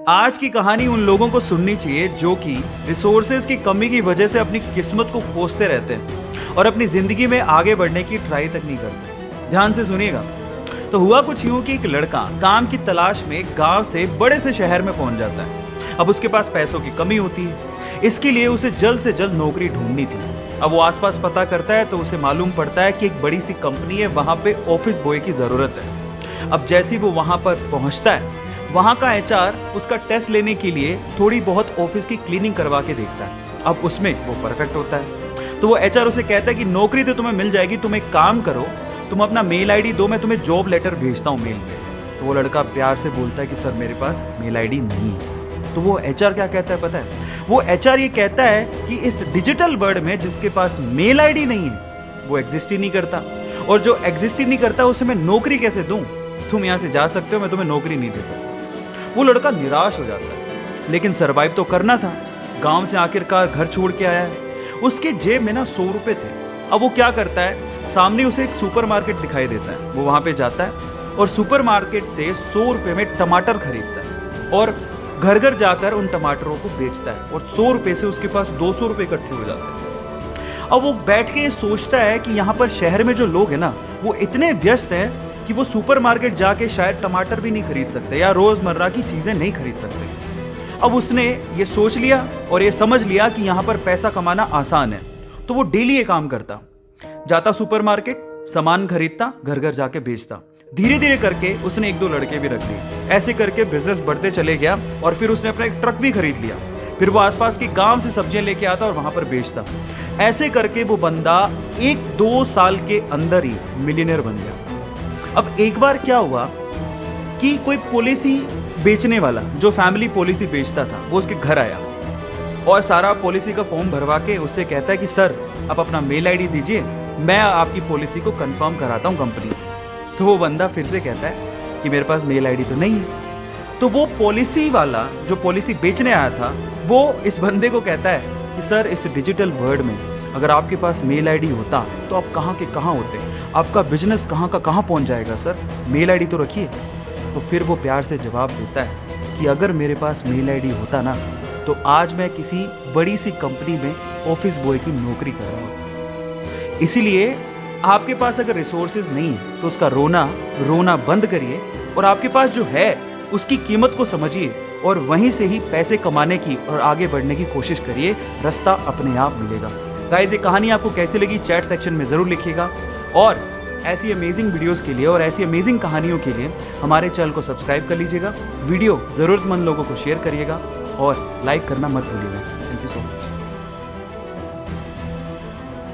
आज की कहानी उन लोगों को सुननी चाहिए जो कि रिसोर्सेज की कमी की वजह से अपनी किस्मत को कोसते रहते हैं और अपनी जिंदगी में आगे बढ़ने की ट्राई तक नहीं करते। ध्यान से सुनिएगा। तो हुआ कुछ यूं कि एक लड़का काम की तलाश में गांव से बड़े से शहर में पहुंच जाता है। अब उसके पास पैसों की कमी होती है, इसके लिए उसे जल्द से जल्द नौकरी ढूंढनी थी। अब वो आसपास पता करता है तो उसे मालूम पड़ता है कि एक बड़ी सी कंपनी है, वहां पे ऑफिस बॉय की जरूरत है। अब जैसे ही वो वहां पर पहुंचता है, वहां का एचआर उसका टेस्ट लेने के लिए थोड़ी बहुत ऑफिस की क्लीनिंग करवा के देखता है। अब उसमें वो परफेक्ट होता है तो वो एचआर उसे कहता है कि नौकरी तो तुम्हें मिल जाएगी, तुम एक काम करो, तुम अपना मेल आईडी दो, मैं तुम्हें जॉब लेटर भेजता हूँ मेल पे। तो वो लड़का प्यार से बोलता है कि सर मेरे पास मेल आईडी नहीं है। तो वो एचआर क्या कहता है पता है? वो एचआर ये कहता है कि इस डिजिटल वर्ल्ड में जिसके पास मेल आईडी नहीं है वो एग्जिस्ट ही नहीं करता, और जो एग्जिस्ट ही नहीं करता उसे मैं नौकरी कैसे दूं? तुम यहां से जा सकते हो, मैं तुम्हें नौकरी नहीं दे सकता। वो लड़का निराश हो जाता है, लेकिन सरवाइव तो करना था। गांव से आखिरकार घर छोड़ के आया है, उसके जेब में ना 100 रुपए थे। अब वो क्या करता है, सामने उसे एक सुपरमार्केट दिखाई देता है, वो वहां पे जाता है और सुपरमार्केट से 100 रुपए में टमाटर खरीदता है और घर घर जाकर उन टमाटरों को बेचता है और 100 रुपए से उसके पास 200 रुपए इकट्ठे हो जाते हैं। अब वो बैठ के सोचता है कि यहाँ पर शहर में जो लोग हैं ना वो इतने व्यस्त हैं कि वो सुपरमार्केट जाके शायद टमाटर भी नहीं खरीद सकते या रोजमर्रा की चीजें नहीं खरीद सकते। अब उसने ये सोच लिया और ये समझ लिया कि यहाँ पर पैसा कमाना आसान है, तो वो डेली ये काम करता, जाता सुपरमार्केट, सामान खरीदता, घर घर जाके बेचता। धीरे धीरे करके उसने 1-2 लड़के भी रख दिए। ऐसे करके बिजनेस बढ़ते चले गया और फिर उसने अपना एक ट्रक भी खरीद लिया। फिर वो आसपास के गांव से सब्जियां लेके आता और वहां पर बेचता। ऐसे करके वो बंदा 1-2 साल के अंदर ही मिलियनर बन गया। अब एक बार क्या हुआ कि कोई पॉलिसी बेचने वाला जो फैमिली पॉलिसी बेचता था वो उसके घर आया और सारा पॉलिसी का फॉर्म भरवा के उससे कहता है कि सर आप अपना मेल आईडी दीजिए, मैं आपकी पॉलिसी को कंफर्म कराता हूँ कंपनी से। तो वो बंदा फिर से कहता है कि मेरे पास मेल आईडी तो नहीं है। तो वो पॉलिसी वाला जो पॉलिसी बेचने आया था वो इस बंदे को कहता है कि सर इस डिजिटल वर्ल्ड में अगर आपके पास मेल आईडी होता तो आप कहाँ के कहाँ होते, आपका बिजनेस कहाँ का कहाँ पहुँच जाएगा, सर मेल आईडी तो रखिए। तो फिर वो प्यार से जवाब देता है कि अगर मेरे पास मेल आईडी होता ना तो आज मैं किसी बड़ी सी कंपनी में ऑफिस बॉय की नौकरी कर रहा हूँ। इसीलिए आपके पास अगर रिसोर्सेज नहीं है तो उसका रोना बंद करिए और आपके पास जो है उसकी कीमत को समझिए और वहीं से ही पैसे कमाने की और आगे बढ़ने की कोशिश करिए, रास्ता अपने आप मिलेगा। गाइस ये कहानी आपको कैसी लगी चैट सेक्शन में ज़रूर लिखिएगा और ऐसी अमेजिंग वीडियोस के लिए और ऐसी अमेजिंग कहानियों के लिए हमारे चैनल को सब्सक्राइब कर लीजिएगा। वीडियो ज़रूरतमंद लोगों को शेयर करिएगा और लाइक करना मत भूलिएगा।